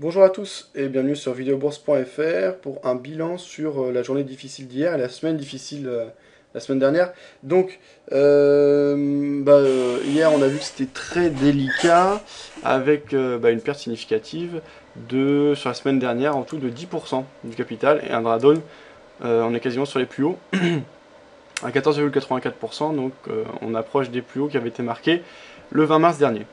Bonjour à tous et bienvenue sur videobourse.fr pour un bilan sur la journée difficile d'hier et la semaine difficile la semaine dernière. Donc, hier on a vu que c'était très délicat avec une perte significative sur la semaine dernière en tout de 10% du capital et un drawdown, on est quasiment sur les plus hauts à 14,84%, donc on approche des plus hauts qui avaient été marqués le 20 mars dernier.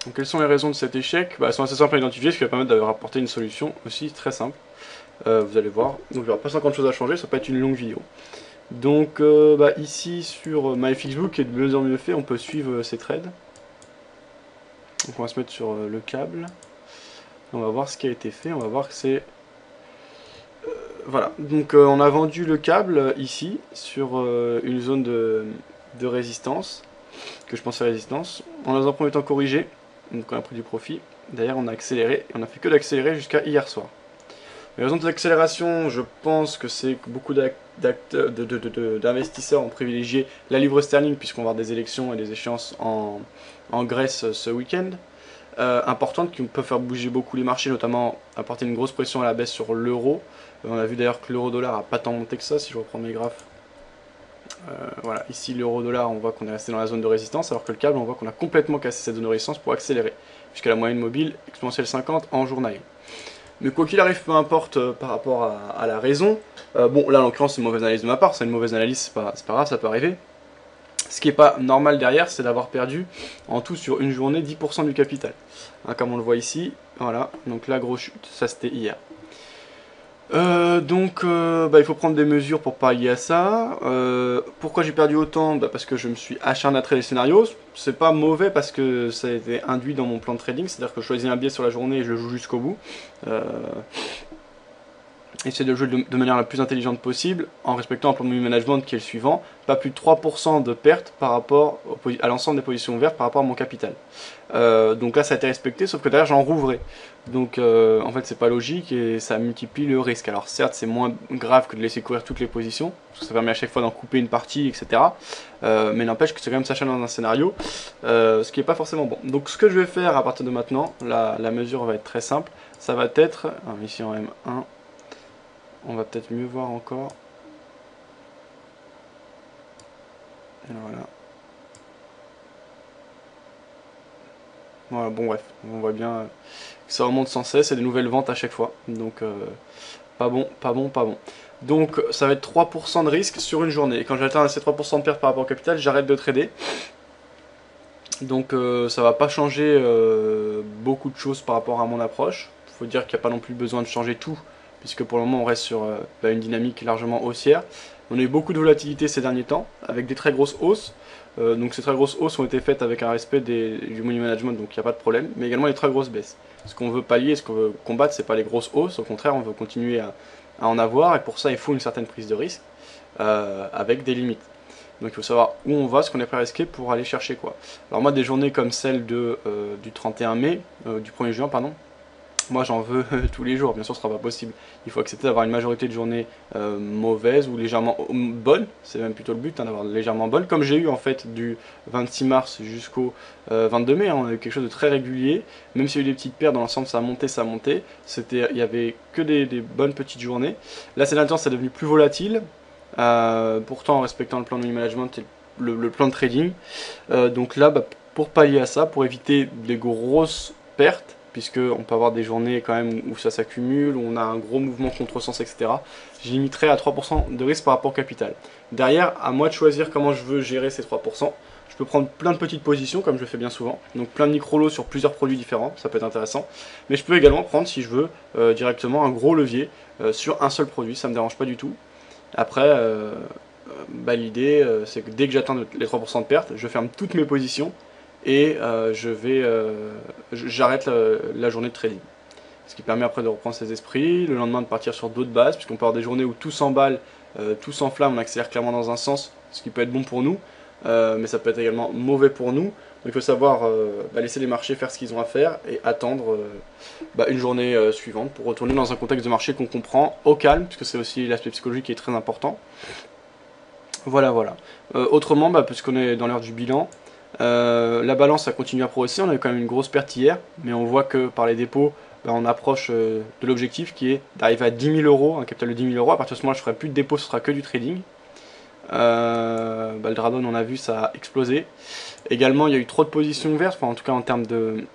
Donc quelles sont les raisons de cet échec? Elles sont assez simples à identifier, ce qui va permettre de rapporter une solution aussi très simple. Vous allez voir, donc il n'y aura pas 50 choses à changer, ça va pas être une longue vidéo. Donc ici sur MyFixBook, et de mieux en mieux fait, on peut suivre ces trades. Donc on va se mettre sur le câble, on va voir ce qui a été fait, on va voir que c'est... Voilà, donc on a vendu le câble ici, sur une zone de résistance, que je pensais résistance. On a dans un premier temps corrigé, donc on a pris du profit. D'ailleurs on a accéléré, et on a fait que d'accélérer jusqu'à hier soir. Les raisons de l'accélération, je pense que c'est que beaucoup d'investisseurs ont privilégié la livre sterling, puisqu'on va avoir des élections et des échéances en Grèce ce week-end. Importantes qui peuvent faire bouger beaucoup les marchés, notamment apporter une grosse pression à la baisse sur l'euro. On a vu d'ailleurs que l'euro-dollar n'a pas tant monté que ça, si je reprends mes graphes. Voilà, ici l'euro-dollar, on voit qu'on est resté dans la zone de résistance, alors que le câble, on voit qu'on a complètement cassé cette zone de résistance pour accélérer, jusqu'à la moyenne mobile exponentielle 50 en journalier. Mais quoi qu'il arrive, peu importe par rapport à la raison, bon là en l'occurrence c'est une mauvaise analyse de ma part, c'est une mauvaise analyse, c'est pas grave, ça peut arriver. Ce qui n'est pas normal derrière, c'est d'avoir perdu en tout sur une journée 10% du capital. Hein, comme on le voit ici, voilà, donc la grosse chute, ça c'était hier. Il faut prendre des mesures pour pallier à ça. Pourquoi j'ai perdu autant? Parce que je me suis acharné à trader les scénarios. C'est pas mauvais parce que ça a été induit dans mon plan de trading, c'est-à-dire que je choisis un biais sur la journée et je le joue jusqu'au bout. Essayer de le jouer de manière la plus intelligente possible en respectant un plan de management qui est le suivant: pas plus de 3% de perte par rapport à l'ensemble des positions ouvertes par rapport à mon capital. Donc là ça a été respecté, sauf que derrière j'en rouvrais. Donc en fait c'est pas logique et ça multiplie le risque. Alors certes c'est moins grave que de laisser courir toutes les positions, parce que ça permet à chaque fois d'en couper une partie, etc. Mais n'empêche que c'est quand même s'acharner dans un scénario, ce qui n'est pas forcément bon. Donc ce que je vais faire à partir de maintenant, la mesure va être très simple, ça va être, ici en M1, on va peut-être mieux voir encore. Et voilà. Voilà, bon bref, on voit bien que ça remonte sans cesse et des nouvelles ventes à chaque fois. Donc pas bon, pas bon, pas bon. Donc ça va être 3% de risque sur une journée. Et quand j'atteins ces 3% de perte par rapport au capital, j'arrête de trader. Donc ça va pas changer beaucoup de choses par rapport à mon approche. Il faut dire qu'il n'y a pas non plus besoin de changer tout, puisque pour le moment on reste sur une dynamique largement haussière. On a eu beaucoup de volatilité ces derniers temps, avec des très grosses hausses. Donc ces très grosses hausses ont été faites avec un respect du money management, donc il n'y a pas de problème, mais également les très grosses baisses. Ce qu'on veut pallier, ce qu'on veut combattre, c'est pas les grosses hausses, au contraire on veut continuer à en avoir, et pour ça il faut une certaine prise de risque, avec des limites. Donc il faut savoir où on va, ce qu'on est prêt à risquer pour aller chercher quoi. Alors moi des journées comme celle du 31 mai, du 1er juin pardon, moi j'en veux tous les jours, bien sûr ce sera pas possible. Il faut accepter d'avoir une majorité de journées mauvaises ou légèrement bonnes, c'est même plutôt le but, d'avoir légèrement bonnes, comme j'ai eu en fait du 26 mars jusqu'au 22 mai, on a eu quelque chose de très régulier, même s'il y a eu des petites pertes, dans l'ensemble ça a monté, il y avait que des bonnes petites journées. Là ces derniers temps c'est devenu plus volatile, pourtant en respectant le plan de money management et le plan de trading. Donc là pour pallier à ça, pour éviter des grosses pertes, puisqu'on peut avoir des journées quand même où ça s'accumule, où on a un gros mouvement contre-sens, etc. Je limiterai à 3% de risque par rapport au capital. Derrière, à moi de choisir comment je veux gérer ces 3%. Je peux prendre plein de petites positions, comme je fais bien souvent, donc plein de micro-lots sur plusieurs produits différents, ça peut être intéressant. Mais je peux également prendre, si je veux, directement un gros levier sur un seul produit, ça me dérange pas du tout. Après, l'idée, c'est que dès que j'atteins les 3% de perte, je ferme toutes mes positions, et j'arrête la journée de trading. Ce qui permet après de reprendre ses esprits, le lendemain de partir sur d'autres bases, puisqu'on peut avoir des journées où tout s'emballe, tout s'enflamme, on accélère clairement dans un sens, ce qui peut être bon pour nous, mais ça peut être également mauvais pour nous. Donc il faut savoir laisser les marchés faire ce qu'ils ont à faire et attendre une journée suivante pour retourner dans un contexte de marché qu'on comprend, au calme, puisque c'est aussi l'aspect psychologique qui est très important. Voilà. Autrement, puisqu'on est dans l'heure du bilan, la balance a continué à progresser, on a eu quand même une grosse perte hier, mais on voit que par les dépôts, on approche de l'objectif qui est d'arriver à 10 000 euros, un capital de 10 000 euros. À partir de ce moment-là, je ferai plus de dépôt, ce sera que du trading. Le Drawdown, on a vu, ça a explosé. Également, il y a eu trop de positions ouvertes, enfin, en tout cas en termes de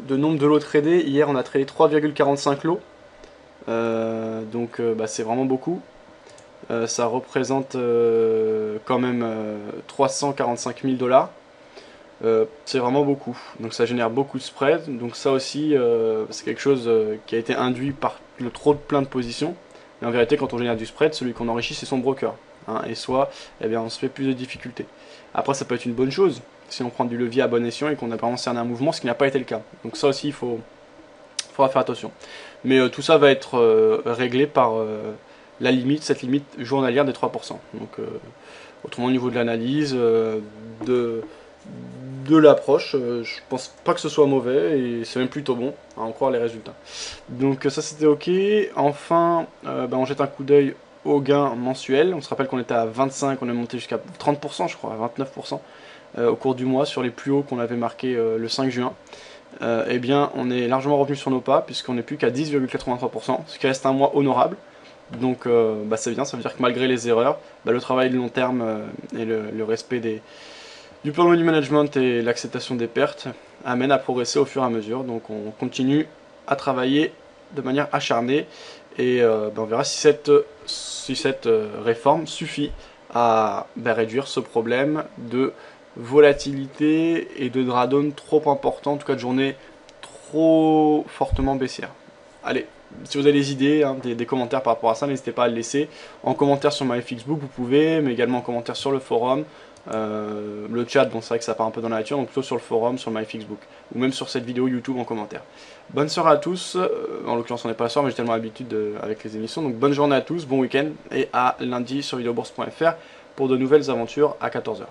nombre de lots tradés. Hier, on a tradé 3,45 lots. Donc c'est vraiment beaucoup. Ça représente quand même 345 000 $. C'est vraiment beaucoup, donc ça génère beaucoup de spread, donc ça aussi c'est quelque chose qui a été induit par le trop de plein de positions, mais en vérité quand on génère du spread, celui qu'on enrichit c'est son broker, hein, et soit eh bien, on se fait plus de difficultés. Après ça peut être une bonne chose, si on prend du levier à bon escient et qu'on a vraiment cerné un mouvement, ce qui n'a pas été le cas, donc ça aussi il faudra faire attention. Mais tout ça va être réglé par cette limite journalière des 3%. Donc autrement au niveau de l'analyse, de l'approche, je pense pas que ce soit mauvais et c'est même plutôt bon à en croire les résultats. Donc ça c'était ok. Enfin on jette un coup d'œil au gain mensuel. On se rappelle qu'on était à 25, on est monté jusqu'à 30% je crois, à 29% au cours du mois sur les plus hauts qu'on avait marqué le 5 juin. Eh bien on est largement revenu sur nos pas puisqu'on n'est plus qu'à 10,83%, ce qui reste un mois honorable. Donc c'est bien, ça veut dire que malgré les erreurs, le travail de long terme et le respect du plan de management et l'acceptation des pertes amène à progresser au fur et à mesure. Donc on continue à travailler de manière acharnée et on verra si cette réforme suffit à réduire ce problème de volatilité et de drawdown trop important, en tout cas de journée trop fortement baissière. Allez, si vous avez des idées, des commentaires par rapport à ça, n'hésitez pas à le laisser en commentaire sur MyFXBook, vous pouvez, mais également en commentaire sur le forum. Le chat, bon c'est vrai que ça part un peu dans la nature, donc plutôt sur le forum, sur MyFXBook, ou même sur cette vidéo YouTube en commentaire. Bonne soirée à tous, en l'occurrence on n'est pas à soir, mais j'ai tellement l'habitude avec les émissions, donc bonne journée à tous, bon week-end, et à lundi sur videobourse.fr pour de nouvelles aventures à 14 h.